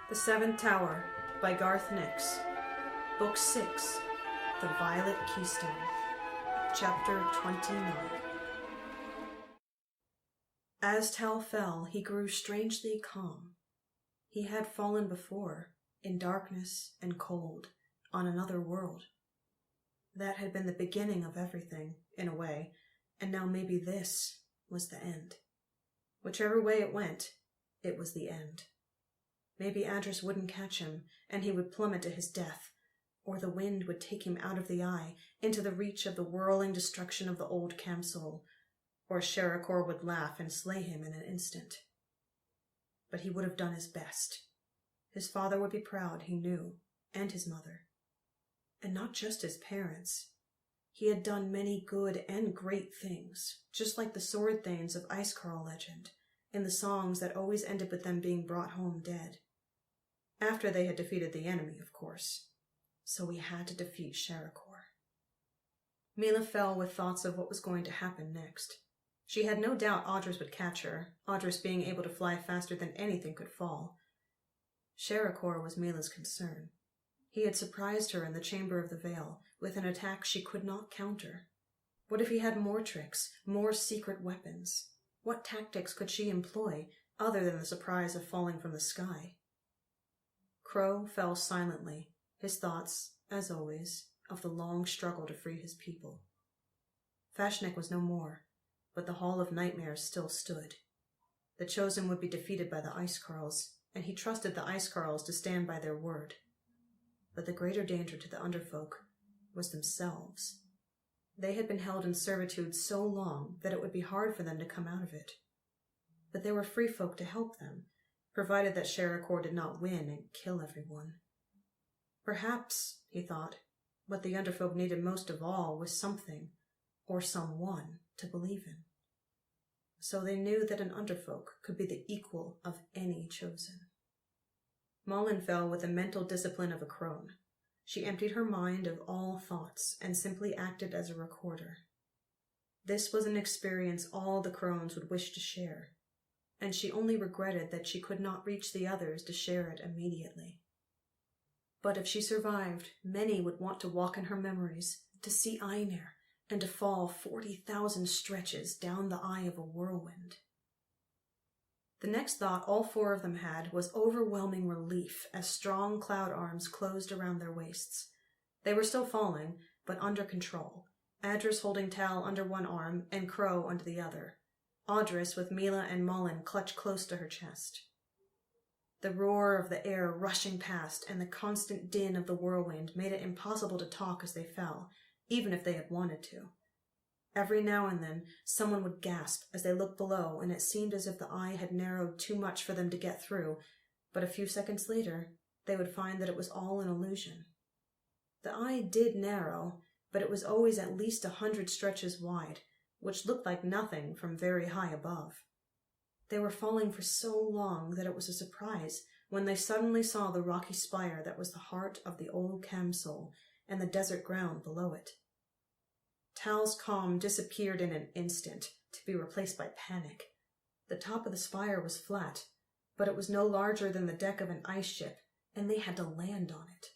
The Seventh Tower by Garth Nix. Book 6, The Violet Keystone. Chapter 29. As Tal fell, he grew strangely calm. He had fallen before, in darkness and cold, on another world. That had been the beginning of everything, in a way, and now maybe this was the end. Whichever way it went, it was the end. Maybe Adris wouldn't catch him, and he would plummet to his death, or the wind would take him out of the eye, into the reach of the whirling destruction of the old Camsol, or Sharacore would laugh and slay him in an instant. But he would have done his best. His father would be proud, he knew, and his mother. And not just his parents. He had done many good and great things, just like the sword thanes of Icecarl legend, in the songs that always ended with them being brought home dead. After they had defeated the enemy, of course. So we had to defeat Sharacore. Mila fell with thoughts of what was going to happen next. She had no doubt Audris would catch her, Audris being able to fly faster than anything could fall. Sharacore was Mila's concern. He had surprised her in the Chamber of the Veil with an attack she could not counter. What if he had more tricks, more secret weapons? What tactics could she employ, other than the surprise of falling from the sky? Crow fell silently, his thoughts, as always, of the long struggle to free his people. Fashnik was no more, but the Hall of Nightmares still stood. The Chosen would be defeated by the Icecarls, and he trusted the Icecarls to stand by their word. But the greater danger to the Underfolk was themselves. They had been held in servitude so long that it would be hard for them to come out of it. But there were free folk to help them, provided that Sharacore did not win and kill everyone. Perhaps, he thought, what the Underfolk needed most of all was something, or someone, to believe in. So they knew that an Underfolk could be the equal of any Chosen. Malin fell with the mental discipline of a crone. She emptied her mind of all thoughts and simply acted as a recorder. This was an experience all the crones would wish to share, and she only regretted that she could not reach the others to share it immediately. But if she survived, many would want to walk in her memories, to see Einir, and to fall 40,000 stretches down the eye of a whirlwind. The next thought all four of them had was overwhelming relief as strong cloud arms closed around their waists. They were still falling, but under control, Adris holding Tal under one arm and Crow under the other. Audris with Mila and Malin clutched close to her chest. The roar of the air rushing past and the constant din of the whirlwind made it impossible to talk as they fell, even if they had wanted to. Every now and then, someone would gasp as they looked below, and it seemed as if the eye had narrowed too much for them to get through, but a few seconds later, they would find that it was all an illusion. The eye did narrow, but it was always at least 100 stretches wide, which looked like nothing from very high above. They were falling for so long that it was a surprise when they suddenly saw the rocky spire that was the heart of the old Camsol and the desert ground below it. Tal's calm disappeared in an instant, to be replaced by panic. The top of the spire was flat, but it was no larger than the deck of an ice ship, and they had to land on it.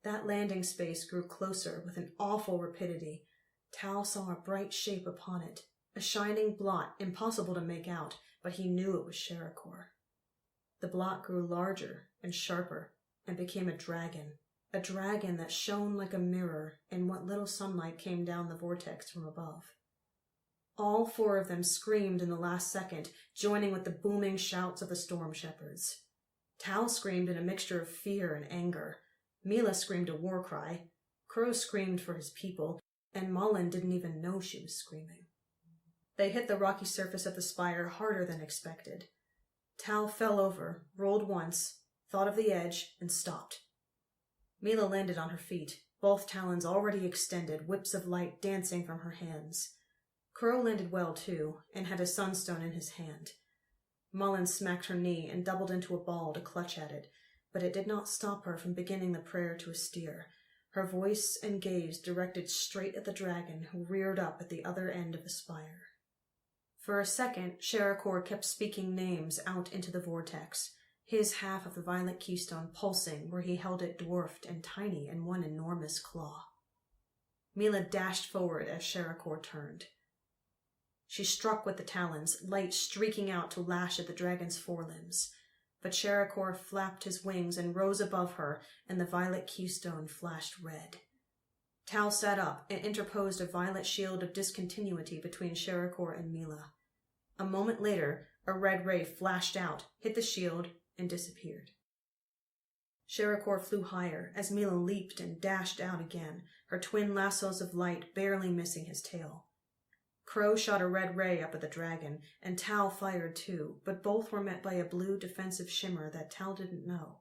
That landing space grew closer with an awful rapidity. Tal saw a bright shape upon it, a shining blot impossible to make out, but he knew it was Sharacore. The blot grew larger and sharper, and became a dragon that shone like a mirror in what little sunlight came down the vortex from above. All four of them screamed in the last second, joining with the booming shouts of the Storm Shepherds. Tal screamed in a mixture of fear and anger. Mila screamed a war cry. Crow screamed for his people, and Malin didn't even know she was screaming. They hit the rocky surface of the spire harder than expected. Tal fell over, rolled once, thought of the edge, and stopped. Mila landed on her feet, both talons already extended, whips of light dancing from her hands. Crow landed well, too, and had a sunstone in his hand. Malin smacked her knee and doubled into a ball to clutch at it, but it did not stop her from beginning the prayer to Astir, her voice and gaze directed straight at the dragon who reared up at the other end of the spire. For a second, Sharacore kept speaking names out into the vortex, his half of the violet keystone pulsing where he held it dwarfed and tiny in one enormous claw. Mila dashed forward as Sharacore turned. She struck with the talons, light streaking out to lash at the dragon's forelimbs, but Sharacore flapped his wings and rose above her, and the violet keystone flashed red. Tal sat up and interposed a violet shield of discontinuity between Sharacore and Mila. A moment later, a red ray flashed out, hit the shield, and disappeared. Sharacore flew higher as Mila leaped and dashed out again, her twin lassos of light barely missing his tail. Crow shot a red ray up at the dragon, and Tal fired too, but both were met by a blue defensive shimmer that Tal didn't know.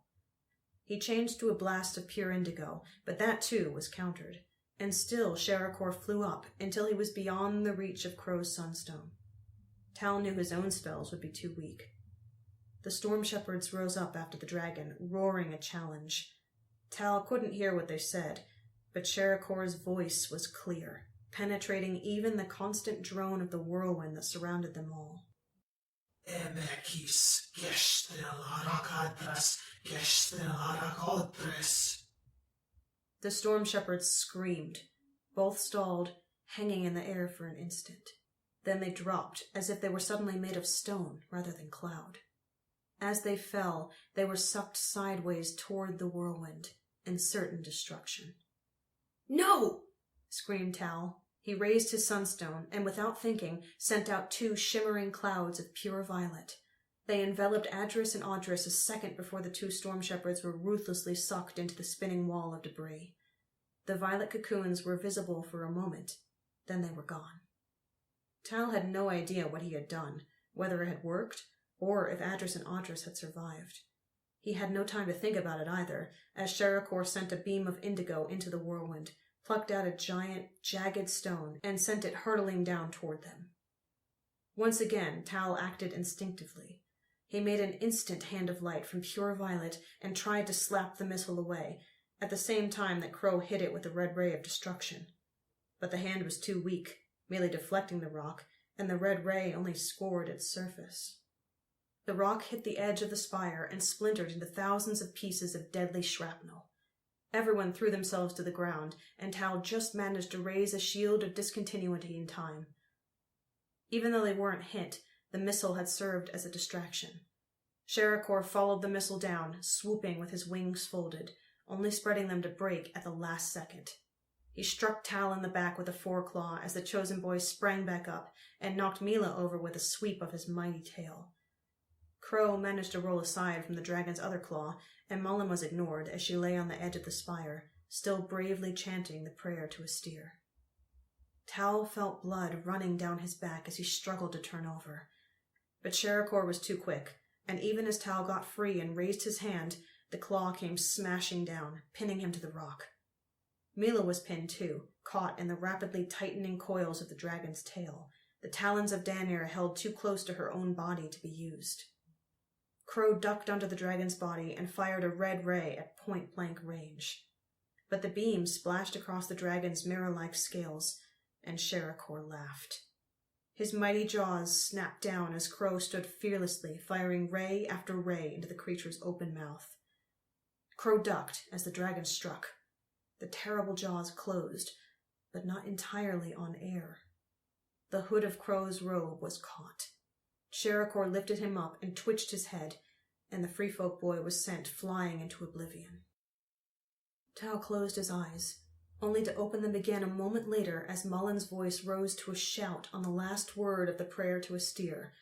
He changed to a blast of pure indigo, but that too was countered, and still Sharacore flew up until he was beyond the reach of Crow's sunstone. Tal knew his own spells would be too weak. The storm shepherds rose up after the dragon, roaring a challenge. Tal couldn't hear what they said, but Sharacore's voice was clear, penetrating even the constant drone of the whirlwind that surrounded them all. Emekis gestel arakadras gestel arakodres. The storm shepherds screamed. Both stalled, hanging in the air for an instant. Then they dropped, as if they were suddenly made of stone rather than cloud. As they fell, they were sucked sideways toward the whirlwind, in certain destruction. "No!" screamed Tal. He raised his sunstone, and without thinking, sent out 2 shimmering clouds of pure violet. They enveloped Adris and Audris a second before the 2 storm shepherds were ruthlessly sucked into the spinning wall of debris. The violet cocoons were visible for a moment, then they were gone. Tal had no idea what he had done, whether it had worked, or if Adris and Audris had survived. He had no time to think about it either, as Sharacore sent a beam of indigo into the whirlwind, plucked out a giant, jagged stone, and sent it hurtling down toward them. Once again, Tal acted instinctively. He made an instant hand of light from pure violet and tried to slap the missile away, at the same time that Crow hit it with a red ray of destruction. But the hand was too weak, merely deflecting the rock, and the red ray only scored its surface. The rock hit the edge of the spire and splintered into thousands of pieces of deadly shrapnel. Everyone threw themselves to the ground, and Tal just managed to raise a shield of discontinuity in time. Even though they weren't hit, the missile had served as a distraction. Sharacore followed the missile down, swooping with his wings folded, only spreading them to break at the last second. He struck Tal in the back with a foreclaw as the chosen boy sprang back up, and knocked Mila over with a sweep of his mighty tail. Crow managed to roll aside from the dragon's other claw, and Mullen was ignored as she lay on the edge of the spire, still bravely chanting the prayer to a steer. Tal felt blood running down his back as he struggled to turn over. But Sharacore was too quick, and even as Tal got free and raised his hand, the claw came smashing down, pinning him to the rock. Mila was pinned too, caught in the rapidly tightening coils of the dragon's tail, the talons of Danir held too close to her own body to be used. Crow ducked under the dragon's body and fired a red ray at point-blank range. But the beam splashed across the dragon's mirror-like scales, and Sharacore laughed. His mighty jaws snapped down as Crow stood fearlessly, firing ray after ray into the creature's open mouth. Crow ducked as the dragon struck. The terrible jaws closed, but not entirely on air. The hood of Crow's robe was caught. Sharacore lifted him up and twitched his head, and the free-folk boy was sent flying into oblivion. Tal closed his eyes, only to open them again a moment later as Mullen's voice rose to a shout on the last word of the prayer to a steer,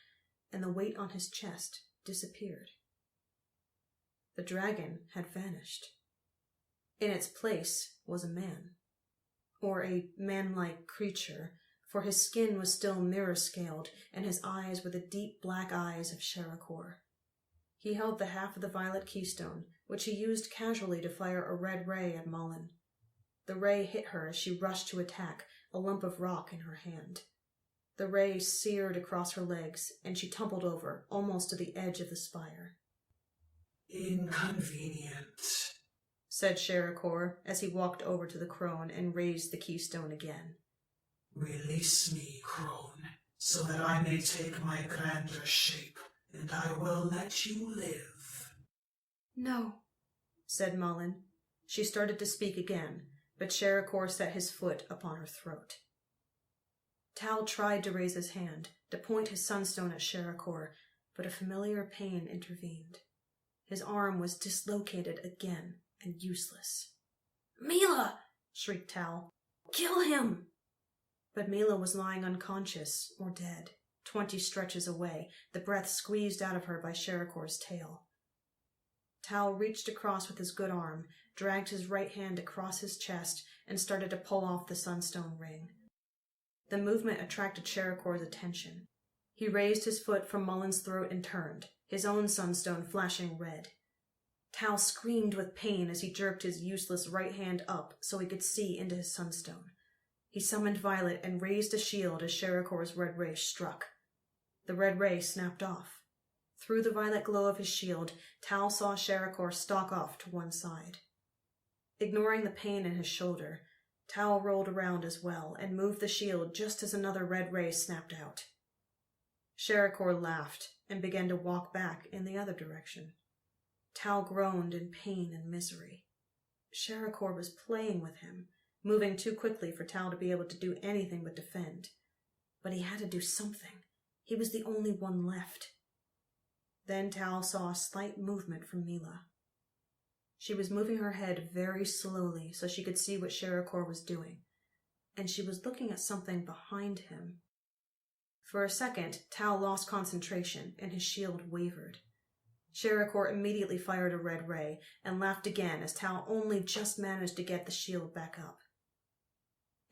and the weight on his chest disappeared. The dragon had vanished. In its place was a man, or a man-like creature, for his skin was still mirror-scaled, and his eyes were the deep black eyes of Sharacore. He held the half of the violet keystone, which he used casually to fire a red ray at Mullen. The ray hit her as she rushed to attack, a lump of rock in her hand. The ray seared across her legs, and she tumbled over, almost to the edge of the spire. "Inconvenient," said Sharacore as he walked over to the crone and raised the keystone again. "Release me, crone, so that I may take my grander shape, and I will let you live." No, said Mullen. She started to speak again, but Sharacore set his foot upon her throat. Tal tried to raise his hand, to point his sunstone at Sharacore, but a familiar pain intervened. His arm was dislocated again and useless. "Mila!" shrieked Tal. "Kill him!" But Mila was lying unconscious or dead, 20 stretches away, the breath squeezed out of her by Sharacore's tail. Tal reached across with his good arm, dragged his right hand across his chest, and started to pull off the sunstone ring. The movement attracted Sharacore's attention. He raised his foot from Mullen's throat and turned, his own sunstone flashing red. Tal screamed with pain as he jerked his useless right hand up so he could see into his sunstone. He summoned Violet and raised a shield as Sharacore's red ray struck. The red ray snapped off. Through the violet glow of his shield, Tal saw Sharacore stalk off to one side. Ignoring the pain in his shoulder, Tal rolled around as well and moved the shield just as another red ray snapped out. Sharacore laughed and began to walk back in the other direction. Tal groaned in pain and misery. Sharacore was playing with him, moving too quickly for Tal to be able to do anything but defend. But he had to do something. He was the only one left. Then Tal saw a slight movement from Mila. She was moving her head very slowly so she could see what Sharacore was doing, and she was looking at something behind him. For a second, Tal lost concentration and his shield wavered. Sharacore immediately fired a red ray and laughed again as Tal only just managed to get the shield back up.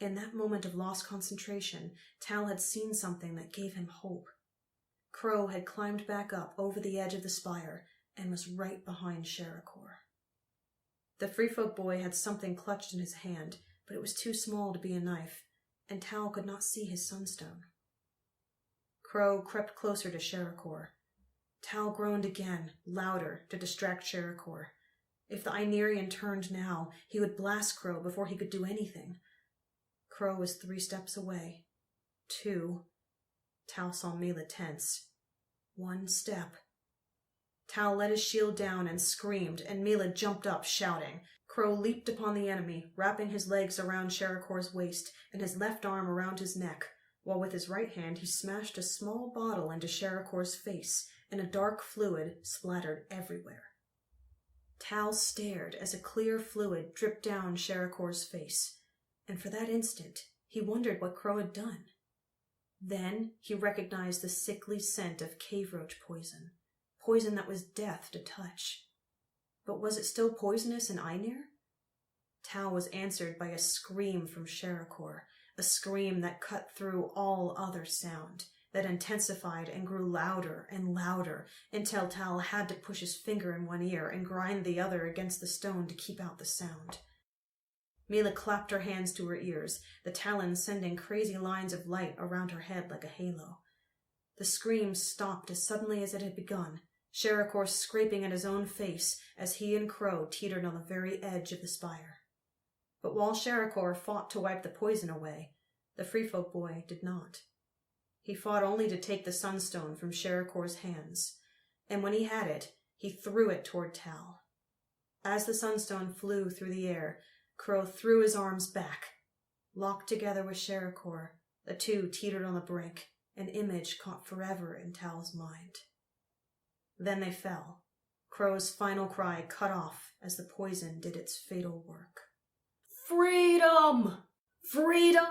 In that moment of lost concentration, Tal had seen something that gave him hope. Crow had climbed back up over the edge of the spire and was right behind Sharacore. The free folk boy had something clutched in his hand, but it was too small to be a knife, and Tal could not see his sunstone. Crow crept closer to Sharacore. Tal groaned again, louder, to distract Sharacore. If the Einirian turned now, he would blast Crow before he could do anything. Crow was 3 steps away. 2. Tal saw Mila tense. 1 step. Tal let his shield down and screamed, and Mila jumped up, shouting. Crow leaped upon the enemy, wrapping his legs around Sharacore's waist and his left arm around his neck, while with his right hand he smashed a small bottle into Sharacore's face, and a dark fluid splattered everywhere. Tal stared as a clear fluid dripped down Sharacore's face, and for that instant he wondered what Crow had done. Then he recognized the sickly scent of cave roach poison, poison that was death to touch. But was it still poisonous in Einir? Tal was answered by a scream from Sharacore, a scream that cut through all other sound, that intensified and grew louder and louder until Tal had to push his finger in one ear and grind the other against the stone to keep out the sound. Mila clapped her hands to her ears, the talons sending crazy lines of light around her head like a halo. The scream stopped as suddenly as it had begun, Sharacore scraping at his own face as he and Crow teetered on the very edge of the spire. But while Sharacore fought to wipe the poison away, the free folk boy did not. He fought only to take the sunstone from Sharacore's hands, and when he had it, he threw it toward Tal. As the sunstone flew through the air, Crow threw his arms back. Locked together with Sharacore, the two teetered on the brink, an image caught forever in Tal's mind. Then they fell, Crow's final cry cut off as the poison did its fatal work. "Freedom! Freedom!"